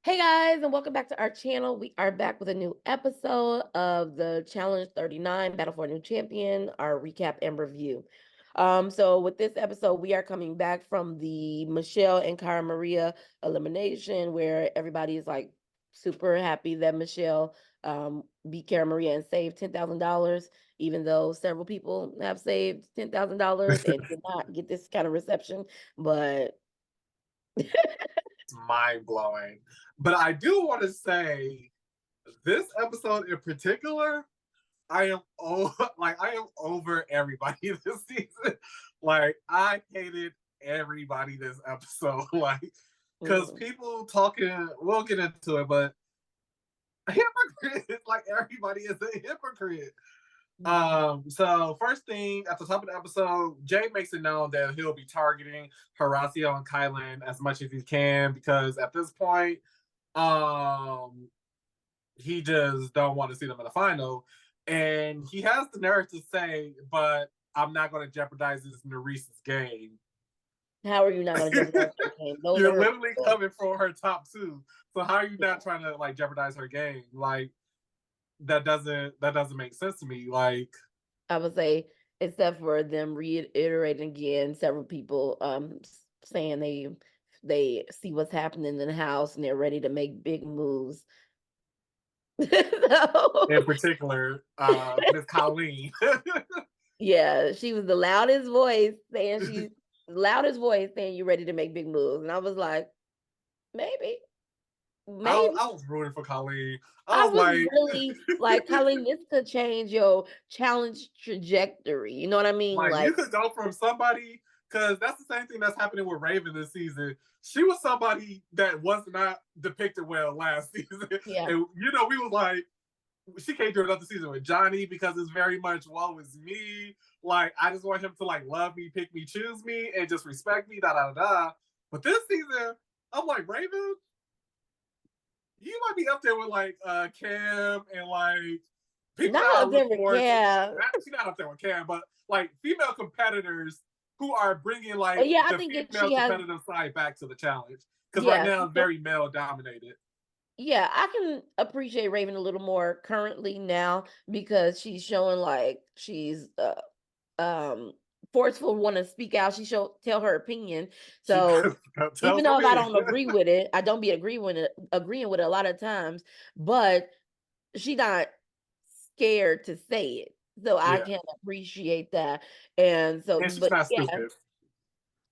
Hey guys, and welcome back to our channel. We are back with a new episode of the Challenge 39 Battle for a New Champion, our recap and review. So with this episode, we are coming back from the Michelle and Cara Maria elimination, where everybody is like super happy that Michelle beat Cara Maria and saved $10,000, even though several people have saved $10,000 and did not get this kind of reception. But Mind blowing. But I do want to say this episode in particular, I am over everybody this season. Like I hated everybody this episode. Like because mhm. people talking, we'll get into it, but hypocrite, like everybody is a hypocrite. So first thing at the top of the episode, Jay makes it known that he'll be targeting Horacio and Kylan as much as he can because at this point, um, he just don't want to see them in the final. And he has the nerve to say, but I'm not going to jeopardize this Neresa's game. How are you not going to jeopardize her game? Those are You're her literally people. coming for her top two. So how are you Yeah. not trying to like jeopardize her game? Like that doesn't make sense to me. Like I would say, except for them reiterating again, several people saying they see what's happening in the house and they're ready to make big moves. in So, particular, Miss Colleen. yeah, she was the loudest voice saying you're ready to make big moves. And I was like, maybe, maybe. I was rooting for Colleen. I I was was like, really like, Colleen, this could change your challenge trajectory. You know what I mean? like Like, you could go from somebody because that's the same thing that's happening with Raven this season. She was somebody that was not depicted well last season, yeah. and we was like, she can't do another season with Johnny because it's very much woe is me. Like I just want him to like love me, pick me, choose me, and just respect me. Da da da. But this season, I'm like Raven, you might be up there with like Cam and like people that Not I up there look with forward to. Cam. She's not up there with Cam, but like female competitors who are bringing But like yeah, I the think that female she has, competitive side back to the challenge. Because right yeah, now it's very male dominated. yeah, I can appreciate Raven a little more currently now because she's showing like she's um forceful, want to speak out. She show tell her opinion. She So tells even her though if I big. don't agree with it, I don't be agreeing with it a lot of times, but she not scared to say it. So I Yeah, can appreciate that. And so, and she's but not yeah, stupid.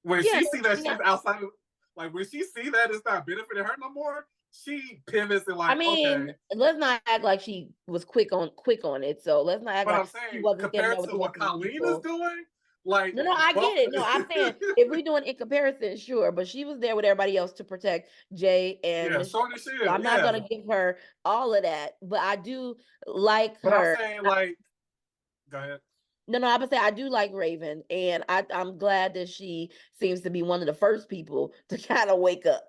When yeah, she see that she she's not. outside of, like when she see that it's not benefiting her no more, she pivots and I like, mean, okay. let's not act like she was quick on it. So let's not act But like I'm she saying wasn't standing compared there with to the rest what of the Colleen is people. doing, like No, no, I both. get it. No, I'm saying if we're doing in comparison, sure, but she was there with everybody else to protect Jay and Yeah, Michelle. Sword and So Shield. I'm not Yeah, gonna give her all of that, but I do like but I'm her. saying like, go ahead. No, no, I would say I do like Raven, and I'm glad that she seems to be one of the first people to kind of wake up.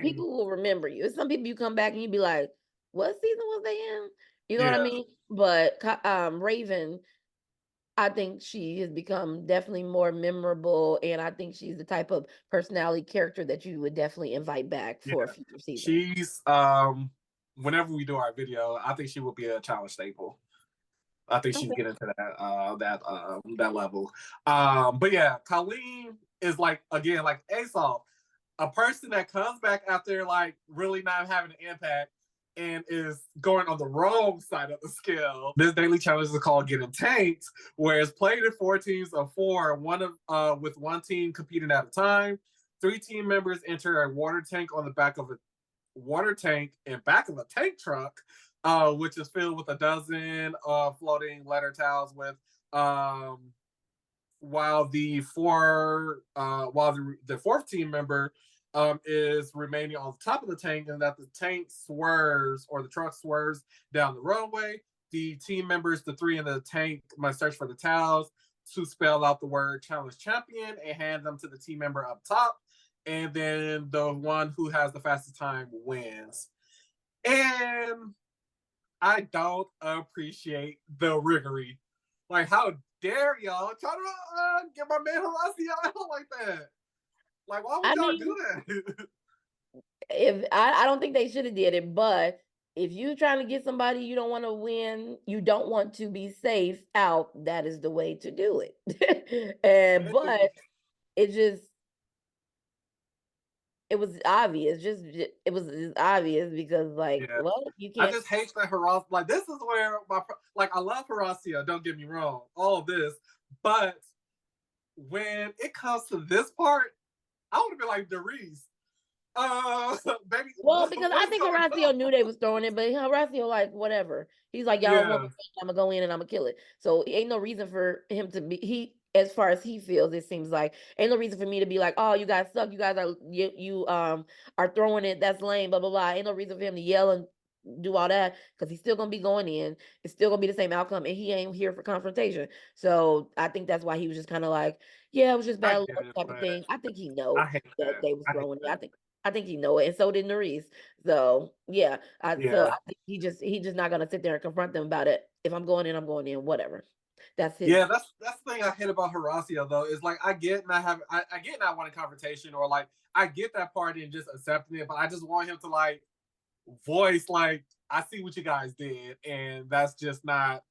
People will remember you. Some people you come back and you be like, "What season was they in?" You know what I Yeah, mean? But Raven, I think she has become definitely more memorable, and I think she's the type of personality character that you would definitely invite back yeah. for a future season. She's whenever we do our video, I think she will be a challenge staple. I think she can Okay. get into that level. But yeah, Colleen is like again like Aesop, a person that comes back after like really not having an impact and is going on the wrong side of the scale. This daily challenge is called Getting Tanked, where it's played in four teams of four, one of with one team competing at a time. Three team members enter a water tank on the back of a water tank and back of a tank truck, which is filled with a dozen floating letter towels with while the fourth team member is remaining on the top of the tank, and that the tank swerves or the truck swerves down the roadway. The team members, the three in the tank, must search for the towels to spell out the word challenge champion and hand them to the team member up top. And then the one who has the fastest time wins. And I don't appreciate the riggery. Like, how dare y'all try to get my man Horacio out like that? Like, why would I y'all do mean, that? if I don't think they should have did it, but if you trying to get somebody you don't want to win, you don't want to be safe out, that is the way to do it. And but it just it was obvious, it was just obvious because like, Yeah. well, you I can't. just hate that Horacio. Like this is where like I love Horacio. Don't get me wrong, all of this, but when it comes to this part, I would have been like Darius. Baby, Well, because I what's think going Horacio knew on? they was throwing it, but Horacio like whatever. He's like, y'all don't want me, Yeah, I'm gonna go in and I'm gonna kill it. So it ain't no reason for him to be as far as he feels, it seems like ain't no reason for me to be like, oh, you guys suck, you guys are you are throwing it, that's lame, blah blah blah. Ain't no reason for him to yell and do all that because he's still gonna be going in. It's still gonna be the same outcome, and he ain't here for confrontation. So I think that's why he was just kind of like, yeah, it was just I bad luck get it, type of but thing. I think he I know hate that that. they was I hate throwing it. that. I think he know it, and so did Nerys. So yeah, Yeah. I think he just not gonna sit there and confront them about it. If I'm going in, I'm going in. Whatever. That's his. Yeah, that's the thing I hate about Horacio though, is like I get not wanting confrontation, or like I get that part and just accepting it, but I just want him to like voice like I see what you guys did, and that's just not,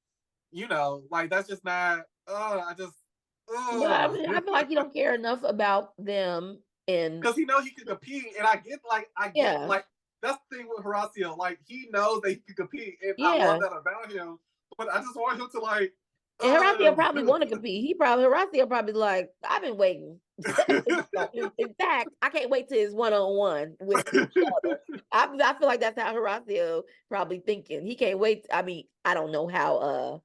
like that's just not I just But I mean, I feel like he don't care enough about them, and because he know he can compete, and I get yeah, like that's the thing with Horacio, like he knows that he can compete, and I love yeah. that about him, but I just want him to like And Horacio uh probably want to compete. Horacio probably like, I've been waiting. In fact, I can't wait till his one on one with each other. I feel like that's how Horacio probably thinking. He can't wait. I mean, I don't know how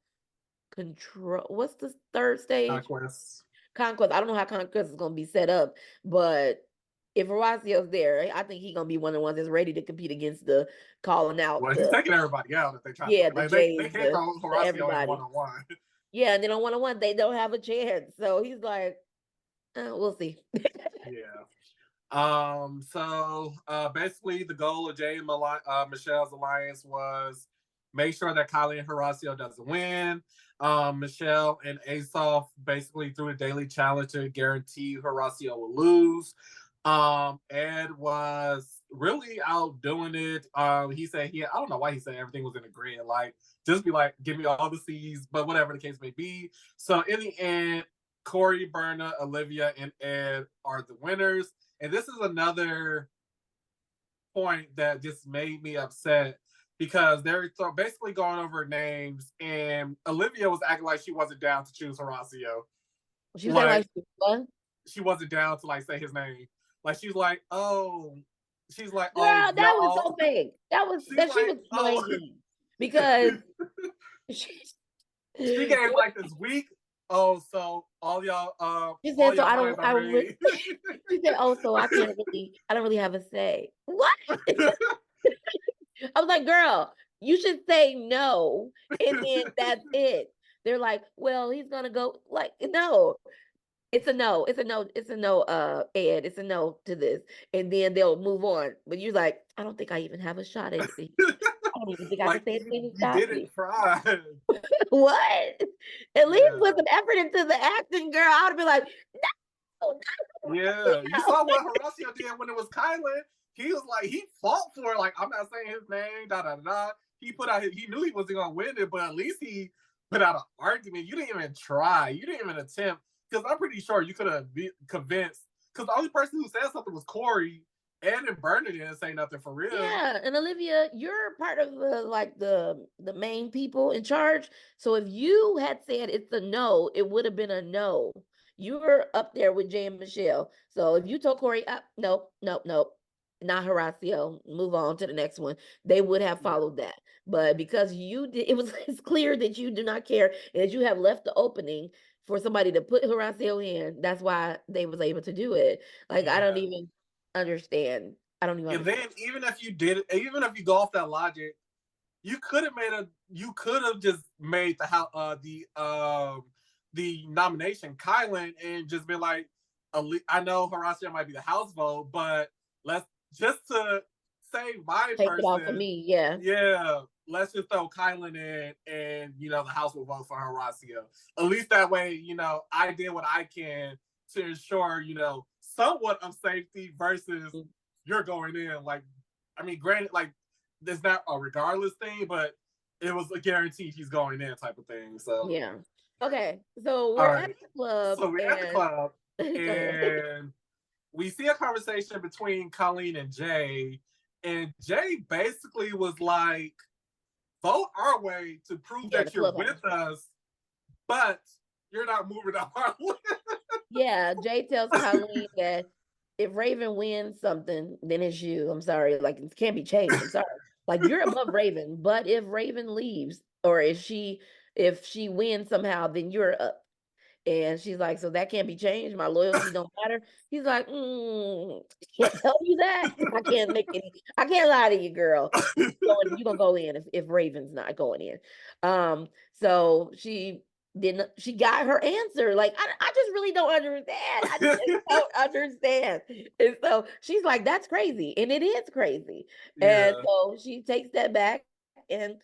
control. What's the third stage? conquest. Conquest. I don't know how Conquest is gonna be set up, but if Horacio's there, I think he's gonna be one of the ones that's ready to compete against the calling out Well, he's the taking everybody out if they try to. yeah, the Like they Jays, can't throw the Horacio in one everybody. on one. Yeah, and then on 1-on-1, they don't have a chance. So he's like, we'll see. Yeah. So basically the goal of Jay and Michelle's alliance was make sure that Kylie and Horacio doesn't win. Michelle and Asof basically threw a daily challenge to guarantee Horacio will lose. Ed was really outdoing it. He said I don't know why he said everything was in a grid. Like, just be like, give me all the C's, but whatever the case may be. So in the end, Corey, Berna, Olivia, and Ed are the winners. And this is another point that just made me upset because they're basically going over names, and Olivia was acting like she wasn't down to choose Horacio. She was Like, like, what? she wasn't down to like say his name. Like she's like, Girl, oh that was y'all. so fake. She's She like, was oh. playing because she, She gave like this week. Oh, so she all said, so your minds are made. she said, oh, so I don't really have a say. What? I was like, girl, you should say no, and then that's it. They're like, well, he's gonna go. Like, no, it's a no. It's a no. It's a no. Ed, it's a no to this, and then they'll move on. But you're like, I don't think I even have a shot at it. I don't even think I can Like say anything to you stop didn't me. try. What? At least put Yeah. some effort into the acting, girl. I would be like, no, Yeah. You no. saw what Horacio did when it was Kylan. He was like, he fought for it. Like, I'm not saying his name, da da da. He knew he wasn't gonna win it, but at least he put out an argument. You didn't even try. You didn't even attempt. Because I'm pretty sure you could have been convinced. Because the only person who said something was Corey. And Bernie didn't say nothing for real. Yeah, and Olivia, you're part of the main people in charge. So if you had said it's a no, it would have been a no. You're up there with Jay and Michelle. So if you told Corey, nope, nope, nope, not Horacio, move on to the next one, they would have Yeah. followed that. But because you did, it's clear that you do not care and that you have left the opening for somebody to put Horacio in. That's why they was able to do it. Like I don't Yeah. even understand. I don't even And understand. then even if you go off that logic, you could have just made the nomination Kylan and just been like, I know Horacio might be the house vote, but let's just to save my Take it off of person, me, yeah. yeah, let's just throw Kylan in, and the house will vote for Horacio. At least that way, I did what I can to ensure, somewhat of safety versus Mm. you're going in. Like, I mean, granted, like, there's not a regardless thing, but it was a guaranteed he's going in type of thing. So Yeah. Okay. So all we're at right. the club So we're at the and club go ahead. and we see a conversation between Colleen and Jay. And Jay basically was like, vote our way to prove Yeah, the that you're clubhouse. with us, but you're not moving up our list. Yeah, Jay tells Colleen that if Raven wins something, then it's you. I'm sorry. Like, it can't be changed. I'm sorry. Like, you're above Raven, but if Raven leaves or if she wins somehow, then you're up. And she's like, so that can't be changed. My loyalty don't matter. He's like, can't tell you that. I can't lie to you, girl. You gonna go in if Raven's not going in. So she got her answer. Like, I just really don't understand. I just don't understand. And so she's like, that's crazy. And it is crazy. And Yeah. so she takes that back and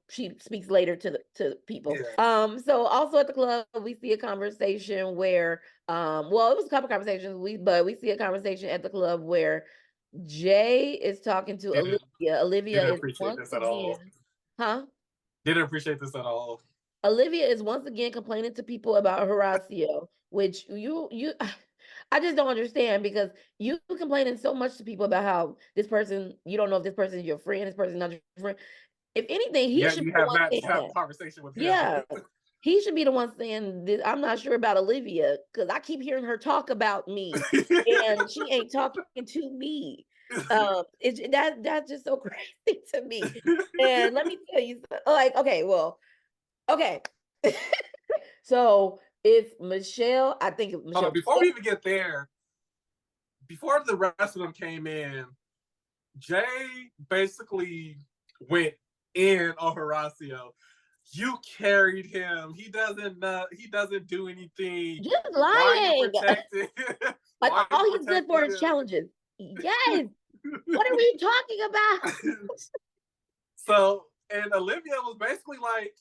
she speaks later to people. Yeah. So also at the club we see a conversation where well, it was a couple conversations but we see a conversation at the club where Jay is talking to Didn't, Olivia. Olivia didn't is appreciate once this at all. again, huh? Didn't appreciate this at all. Olivia is once again complaining to people about Horacio, which I just don't understand because you complaining so much to people about how this person, you don't know if this person is your friend, this person is not your friend. If anything, he Yeah, should you be the have one not saying had a that. conversation with him. Yeah. He should be the one saying this. I'm not sure about Olivia because I keep hearing her talk about me and she ain't talking to me. That's just so crazy to me. And let me tell you, like, okay. So if Michelle, I think if Hold on, Michelle, before we even get there, before the rest of them came in, Jay basically went in on Horacio. You carried him. He doesn't do anything. just Why are you lying. protecting? Like, Why are all you he's good for is protecting challenges. Yes. What are we talking about? him? So, and Olivia was basically like,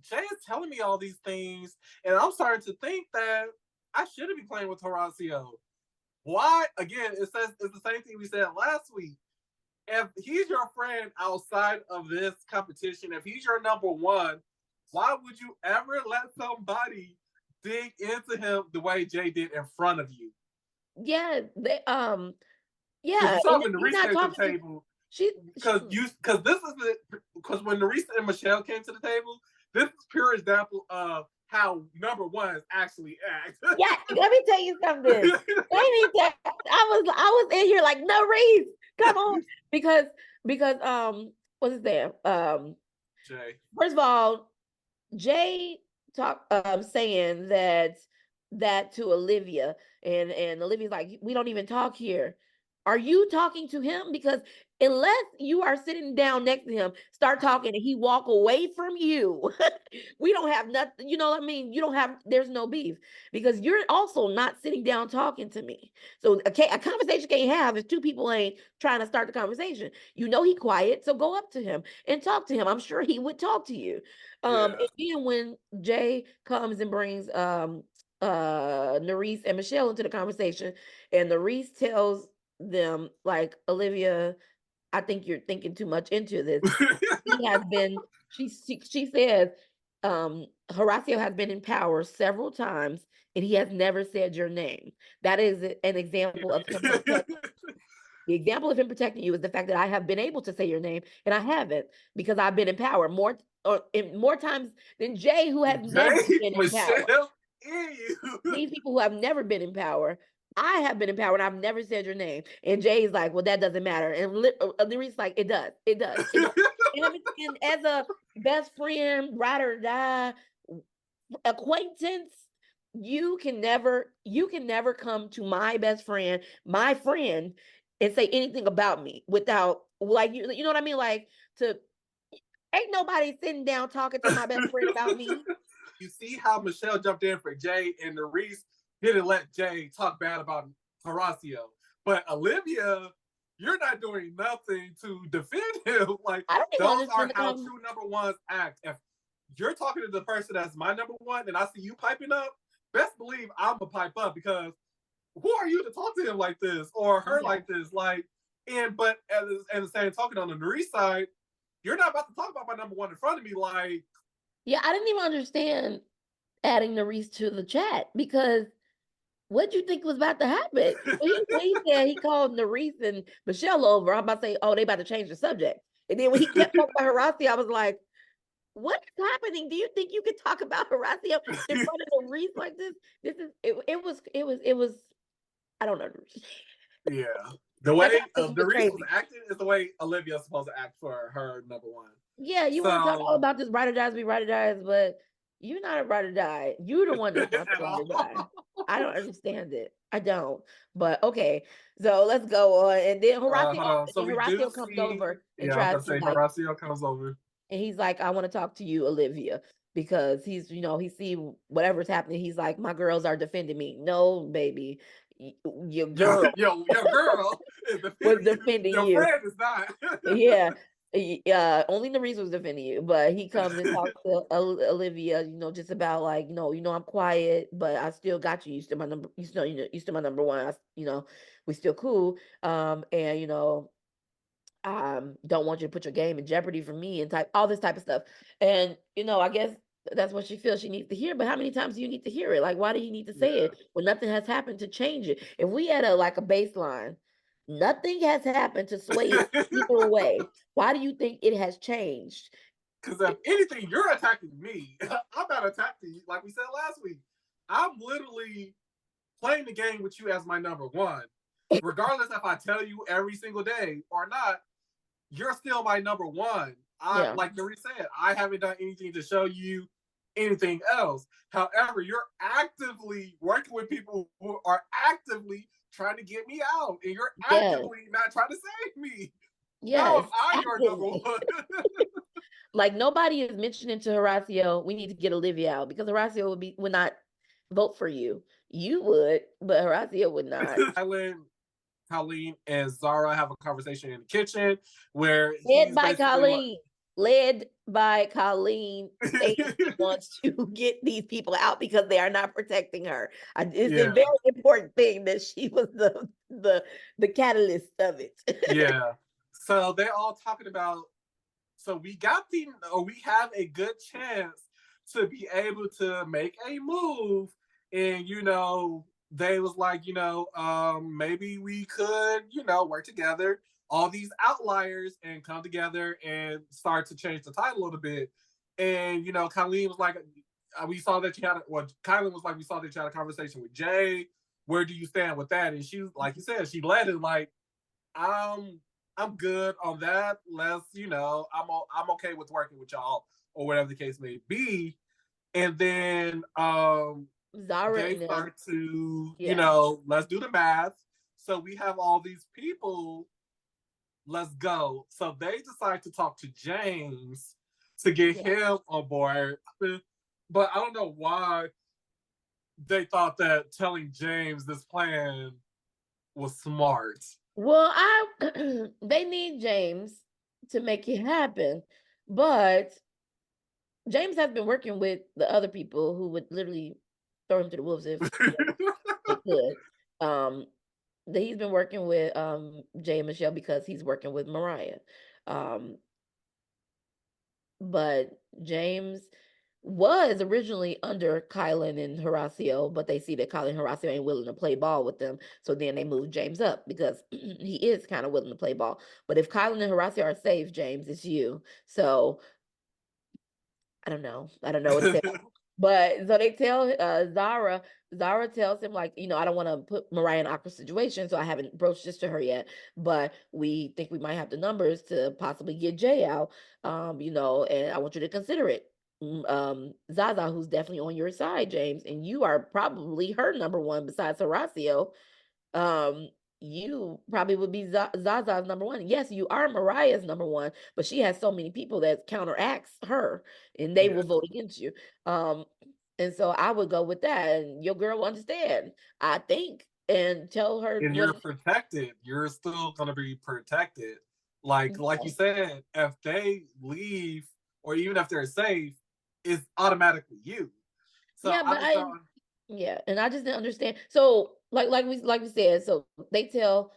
Jay is telling me all these things, and I'm starting to think that I shouldn't be playing with Horacio. Why? Again, it's the same thing we said last week. If he's your friend outside of this competition, if he's your number one, why would you ever let somebody dig into him the way Jay did in front of you? Yeah, Because yeah, you saw and when he's Nerese not came to the talking to table, she because when Nerese and Michelle came to the table, this is pure example of how number ones actually act. Yeah, let me tell you something. I was in here like, no, Reese, come on. Because what's his name? Jay. First of all, Jay saying that to Olivia, and Olivia's like, we don't even talk here. Are you talking to him? Because unless you are sitting down next to him, start talking, and he walk away from you, we don't have nothing. You know what I mean? There's no beef because you're also not sitting down talking to me. So a conversation can't have if two people ain't trying to start the conversation. He quiet, so go up to him and talk to him. I'm sure he would talk to you. Yeah. And then when Jay comes and brings Nerese and Michelle into the conversation, and Nerese tells them, like, Olivia, I think you're thinking too much into this. He has been, she says, Horacio has been in power several times and he has never said your name. That is an example of him protecting. The example of him protecting you is the fact that I have been able to say your name and I haven't because I've been in power more times than Jay, who has never Jay, been in power. Michelle, These people who have never been in power, I have been in power and I've never said your name. And Jay's like, well, that doesn't matter. And Lyrique's like, it does. It does. It does. And as a best friend, ride or die acquaintance, you can never come to my best friend, my friend, and say anything about me without, like, you know what I mean? Like, ain't nobody sitting down talking to my best friend about me. You see how Michelle jumped in for Jay, and Nerese didn't let Jay talk bad about Horacio. But Olivia, you're not doing nothing to defend him. Like, I don't even those are understand how true number ones act. If you're talking to the person that's my number one and I see you piping up, best believe I'm going to pipe up because who are you to talk to him like this or her Yeah. like this? Like, but at the same token, on the Nurse side, you're not about to talk about my number one in front of me. Like, Yeah, I didn't even understand adding Nurse to the chat because what do you think was about to happen? When he said he called Nurse and Michelle over, I'm about to say, oh, they about to change the subject. And then when he kept talking about Horacio, I was like, what is happening? Do you think you could talk about Horacio in front of Nurse like this? This is it was I don't know. yeah. The I way thought this was Nurse was crazy. acting is the way Olivia's supposed to act for her number one. Yeah, you want to talk all So, about this ride or dies, be ride or dies, but you're not a ride or die. You're the one that's not the at ride or die. all. I don't understand it. I don't. But okay, so let's go on. And then Hold on. So we do Horacio comes see, over and yeah, I'm tries gonna to say like, Horacio comes over. and he's like, I want to talk to you, Olivia, because he see whatever's happening. He's like, my girls are defending me. No, baby, your girl Your girl is was defending you. defending Your you. friend is not. Yeah. Only the reason was defending you, but he comes and talks to Olivia, just about like, I'm quiet, but I still got you. You still my number, you still my number one. We still cool. And don't want you to put your game in jeopardy for me and all this type of stuff. And I guess that's what she feels she needs to hear. But how many times do you need to hear it? Like, why do you need to say Yeah. it when nothing has happened to change it? If we had a baseline, nothing has happened to sway it either way. Why do you think it has changed? Because if anything, you're attacking me. I'm not attacking you. Like we said last week, I'm literally playing the game with you as my number one. Regardless if I tell you every single day or not, you're still my number one. Yeah. Like Nuri said, I haven't done anything to show you anything else. However, you're actively working with people who are actively trying to get me out, and you're Yes. actively not trying to save me. Yes. No, I'm your number one. Like nobody is mentioning to Horacio, we need to get Olivia out because Horacio would not vote for you. You would, but Horacio would not. Colleen and Zara have a conversation in the kitchen where Led he's by basically Colleen. Led by Colleen saying she wants to get these people out because they are not protecting her. It's a very important thing that she was the catalyst of it. Yeah. So they're all talking about. So we have a good chance to be able to make a move, and they was like, maybe we could, work together, all these outliers, and come together and start to change the title a little bit. And Colleen was like, we saw that you had, Kylan was like, we saw that you had a conversation with Jay. Where do you stand with that? And she, like you said, she led it like, I'm good on that. I'm okay with working with y'all or whatever the case may be. And then Zara they and them. start to, Yeah. let's do the math. So we have all these people. Let's go. So they decide to talk to James to get him on board. But I don't know why they thought that telling James this plan was smart. Well, they need James to make it happen, but James has been working with the other people who would literally throw him to the wolves if they could. He's been working with Jay and Michelle because he's working with Mariah. But James was originally under Kylan and Horacio, but they see that Kylan and Horacio ain't willing to play ball with them. So then they moved James up because he is kind of willing to play ball. But if Kylan and Horacio are safe, James, it's you. So I don't know. I don't know what to say. But so they tell Zara tells him, like, I don't want to put Mariah in an awkward situation, so I haven't broached this to her yet. But we think we might have the numbers to possibly get Jay out. And I want you to consider it. Zaza, who's definitely on your side, James, and you are probably her number one besides Horacio. You probably would be Zaza's number one. Yes, you are Mariah's number one, but she has so many people that counteracts her, and they will vote against you. And so I would go with that, and your girl will understand, I think, and tell her. And you're protected. You're still gonna be protected. Like you said, if they leave or even if they're safe, it's automatically you. So yeah, but and I just didn't understand. So like we said, so they tell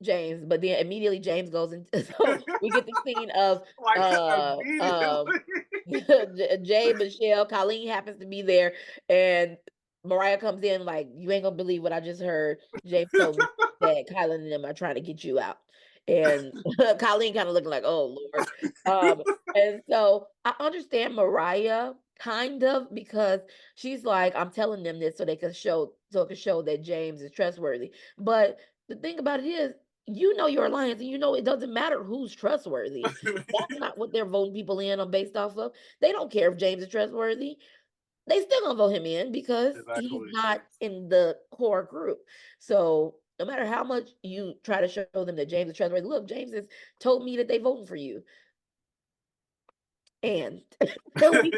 James, but then immediately James goes into so we get the scene of Like uh immediately. um Jay, Michelle, Colleen happens to be there, and Mariah comes in like, "You ain't gonna believe what I just heard. James told me that Kylan and them are trying to get you out." And Colleen kind of looking like, "Oh Lord." And so I understand Mariah kind of because she's like, "I'm telling them this so they can show that James is trustworthy." But the thing about it is, you know your alliance, and you know it doesn't matter who's trustworthy. That's not what they're voting people in on based off of. They don't care if James is trustworthy. They still gonna vote him in because he's Exactly. not in the core group. So no matter how much you try to show them that James is trustworthy, look, James has told me that they voting for you, and we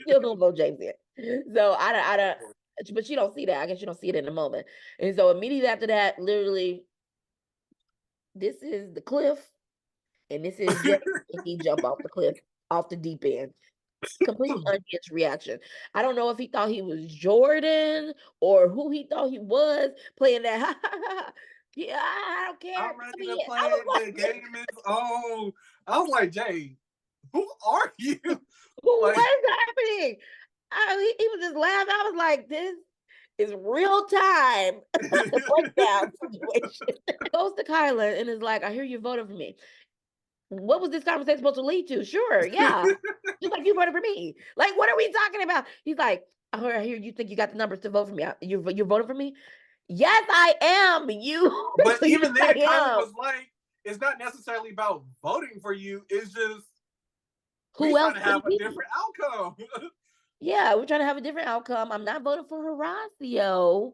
still gonna vote James in. So I don't. But you don't see that. I guess you don't see it in a moment. And so immediately after that, literally, this is the cliff, and this is Jay, and he jump off the cliff, off the deep end. Completely unhinged reaction. I don't know if he thought he was Jordan or who he thought he was playing that. Yeah, I don't care. I'm ready Come to in. I play. was The like, game is on. I was like, Jay, who are you? what Like, is happening? He was just laughing. I was like, this is real time breakdown situation. Goes to Kyla and is like, I hear you voted for me. What was this conversation supposed to lead to? Sure, yeah. Just like you voted for me. Like, what are we talking about? He's like, I hear you think you got the numbers to vote for me. You're voting for me? Yes, I am. but Yes, even I then, Kylie am. was like, it's not necessarily about voting for you. It's just we Who trying else to could have it a be? different outcome. Yeah, we're trying to have a different outcome. I'm not voting for Horacio.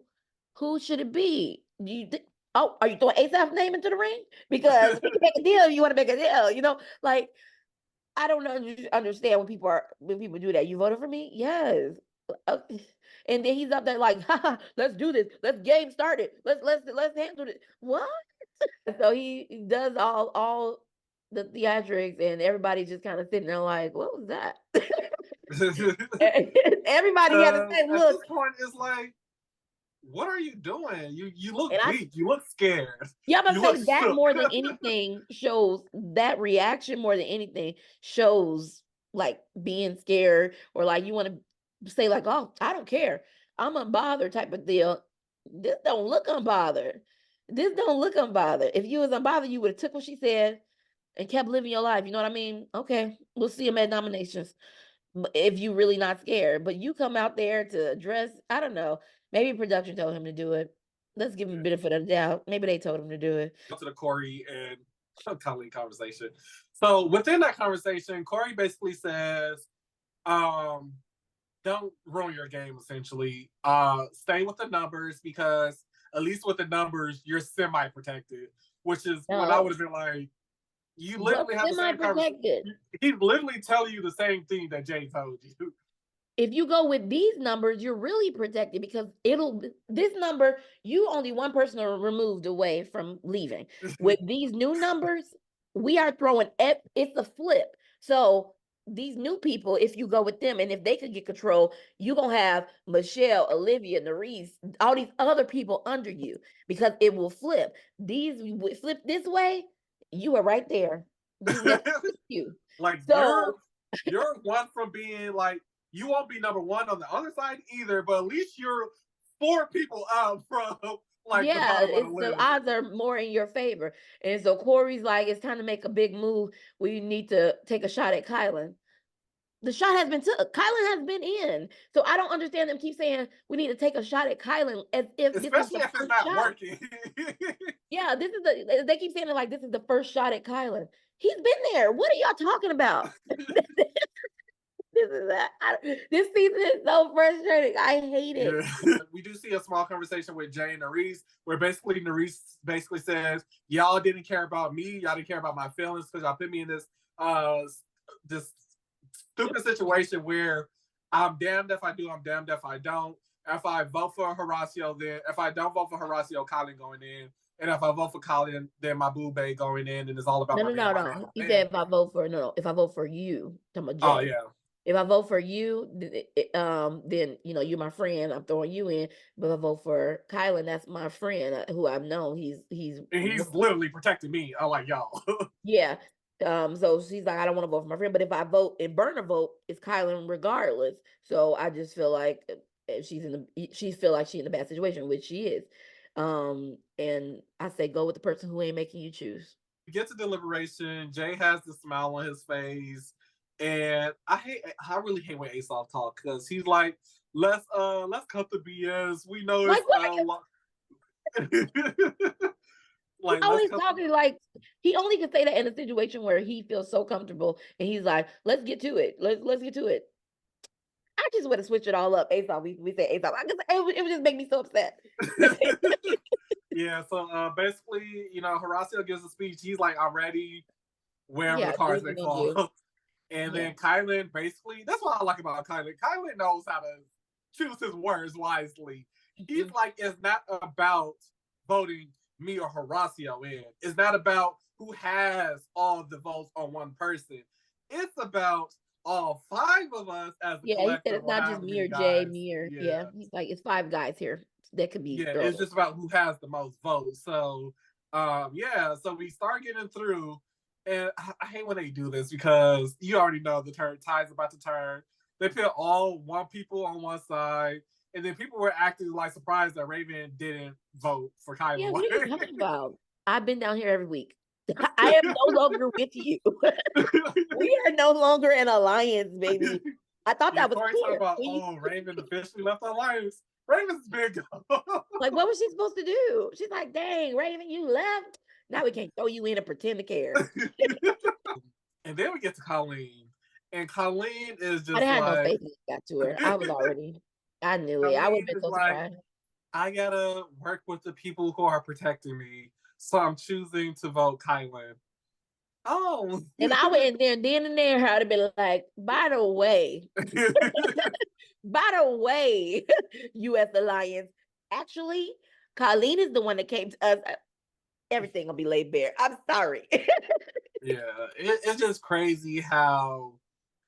Who should it be? Oh, are you throwing ASAP's name into the ring? Because we can make a deal if you want to make a deal. Like I don't understand when people do that. You voted for me? Yes. Uh, and then he's up there like, haha, let's do this. Let's game start it. Let's handle it. What? So he does all the theatrics, and everybody just kind of sitting there like, what was that? Everybody had the same At this look. point, it's like, what are you doing? You look And I weak. You look scared. Yeah, I'm You gonna look say that shook. more than anything shows that reaction more than anything shows like being scared or like you want to say like, oh, I don't care. I'm unbothered type of deal. This don't look unbothered. This don't look unbothered. If you was unbothered, you would have took what she said and kept living your life. You know what I mean? Okay, we'll see him at nominations if you really not scared. But you come out there to address, I don't know, maybe production told him to do it. Let's give him a benefit of the doubt. Maybe they told him to do it. To the Corey and Colleen conversation. So within that conversation, Corey basically says, um, don't ruin your game essentially. Stay with the numbers because at least with the numbers, you're semi protected, which is what I would No, have been like, you but literally have the same conversation. semi-protected. He literally tell you the same thing that Jay told you. If you go with these numbers, you're really protected because this number, you only one person are removed away from leaving. With these new numbers, we are throwing it's a flip. So these new people, if you go with them and if they could get control, you're gonna have Michelle, Olivia, Nerese, all these other people under you because it will flip. These flip this way, you are right there. You next to you. Like So you're one from being like, you won't be number one on the other side either, but at least you're four people up from like the yeah, bottom of the it's the list. odds are more in your favor. And so Corey's like, it's time to make a big move. We need to take a shot at Kylan. The shot has been took. Kylan has been in. So I don't understand them keep saying we need to take a shot at Kylan as if this is Especially the if it's first not shot. working. Yeah, they keep saying it like this is the first shot at Kylan. He's been there. What are y'all talking about? This season is so frustrating. I hate it. Yeah. We do see a small conversation with Jay and Nerese, where basically Nerese basically says, y'all didn't care about me, y'all didn't care about my feelings because y'all put me in this stupid situation where I'm damned if I do, I'm damned if I don't. If I vote for Horacio, then if I don't vote for Horacio, Colin going in. And if I vote for Colin, then my boo bae going in, and it's all about No, my no, man, no, my man, no. He my man. said if I vote for you, talking about Oh Jay. yeah. If I vote for you, then you're my friend. I'm throwing you in. But if I vote for Kylan, that's my friend who I've known. He's And he's literally protecting me. I'm like, y'all. yeah. So she's like, I don't want to vote for my friend. But if I vote and burn a vote, it's Kylan regardless. So I just feel like if she feel like she's in a bad situation, which she is. And I say go with the person who ain't making you choose. We get to deliberation. Jay has the smile on his face. And I really hate when Aesop talk because he's like, let's cut the BS. We know it's Like what? He like let's always cut talking like he only can say that in a situation where he feels so comfortable and he's like, let's get to it. Let's get to it. I just want to switch it all up. Aesop, we say Aesop. It would just make me so upset. Yeah, so basically, Horacio gives a speech. He's like, I'm ready wherever Yeah, the do cards what may you gonna do. fall. And Yeah. then Kylan basically, that's what I like about Kylan. Kylan knows how to choose his words wisely. He's like, it's not about voting me or Horacio in. It's not about who has all the votes on one person. It's about all five of us as a Yeah, he said collective it's or not just however me many or Jay, guys. me or Yeah. yeah. He's like, it's 5 guys here that could be Yeah, thrown it's in. just about who has the most votes. So yeah, so we start getting through, and I hate when they do this because you already know the tide's about to turn. They put all one people on one side, and then people were acting like surprised that Raven didn't vote for Yeah, Kylan. what are you talking about? I've been down here every week. I am no longer with you. We are no longer an alliance, baby. I thought Yeah, that was Corey talking clear. about, oh, Raven officially left the alliance. Raven's big. Like, what was she supposed to do? She's like, dang, Raven, you left. Now we can't throw you in and pretend to care. And then we get to Colleen. And Colleen is I just didn't have no like, faith when it got to her. I knew it. I would Colleen have been is so like, surprised. I gotta work with the people who are protecting me. So I'm choosing to vote Kylan. Oh. And I would, and then and there, I'd have been like, by the way, U.S. Alliance, actually, Colleen is the one that came to us. Everything will be laid bare. I'm sorry. Yeah, it's just crazy how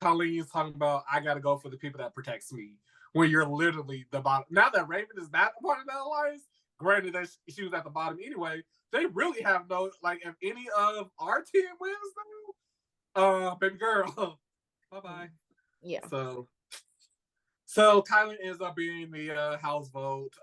Colleen's talking about, I gotta go for the people that protects me. When you're literally the bottom. Now that Raven is not a part of that alliance, granted that she was at the bottom anyway, they really have no, like, if any of our team wins now, baby girl, bye-bye. Yeah. So Kylan ends up being the house vote.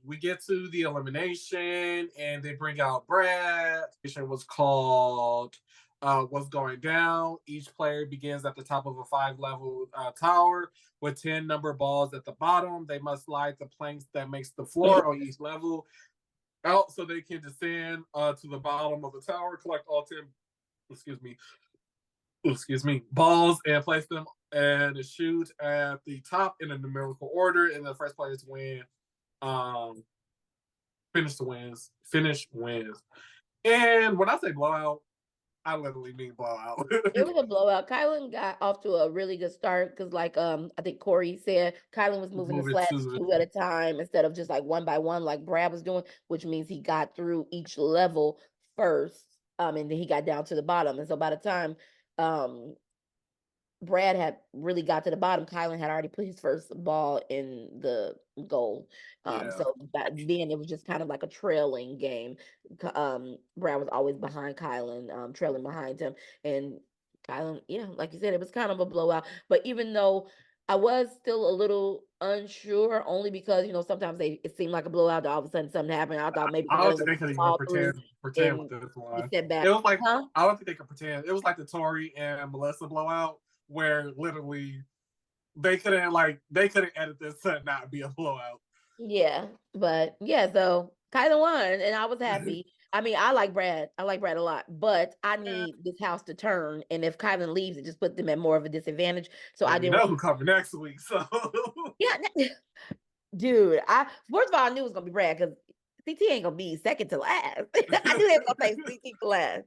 We get to the elimination, and they bring out Brad. It was called "What's Going Down." Each player begins at the top of a 5-level tower with 10 number balls at the bottom. They must slide the planks that makes the floor on each level out so they can descend to the bottom of the tower, collect all 10. Excuse me, balls and place them and shoot at the top in a numerical order, and the first player to win, finish wins. And when I say blowout, I literally mean blowout. It was a blowout. Kylan got off to a really good start because, like, I think Corey said Kylan was moving the Move it slabs to 2 at a time instead of just like 1 by 1, like Brad was doing, which means he got through each level first, and then he got down to the bottom. And so by the time, Brad had really got to the bottom, Kylan had already put his first ball in the goal. Yeah. So then it was just kind of like a trailing game. Brad was always behind Kylan, trailing behind him. And Kylan, yeah, like you said, it was kind of a blowout. But even though I was still a little unsure, only because, sometimes it seemed like a blowout, all of a sudden something happened. I thought maybe I don't Kylan think would they could even fall through pretend with and this he one. set back. It was like, Huh? I don't think they could pretend. It was like the Tori and Melissa blowout, where literally they couldn't edit this to not be a blowout. Yeah, but yeah, so Kylan won, and I was happy. I mean, I like Brad. I like Brad a lot, but I need this house to turn. And if Kylan leaves, it just put them at more of a disadvantage. So I We didn't know want. who cover next week, so Yeah, dude. I first of all, I knew it was gonna be Brad because CT ain't gonna be second to last. I knew they were gonna say CT for last.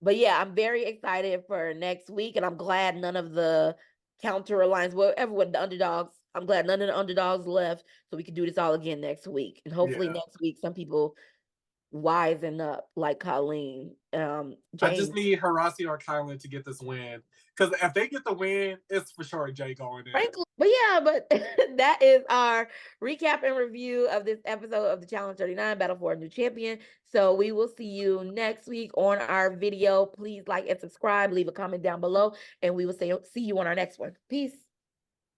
But yeah, I'm very excited for next week, and I'm glad none of the counter alliance, whatever with the underdogs. I'm glad none of the underdogs left, so we can do this all again next week. And hopefully yeah. next week some people wisen up like Colleen. I just James, need Horacio or Kylan to get this win. Because if they get the win, it's for sure Jay going in. frankly, but yeah, but that is our recap and review of this episode of the Challenge 39 Battle for a New Champion. So we will see you next week on our video. Please like and subscribe, leave a comment down below, and we will see you on our next one. Peace.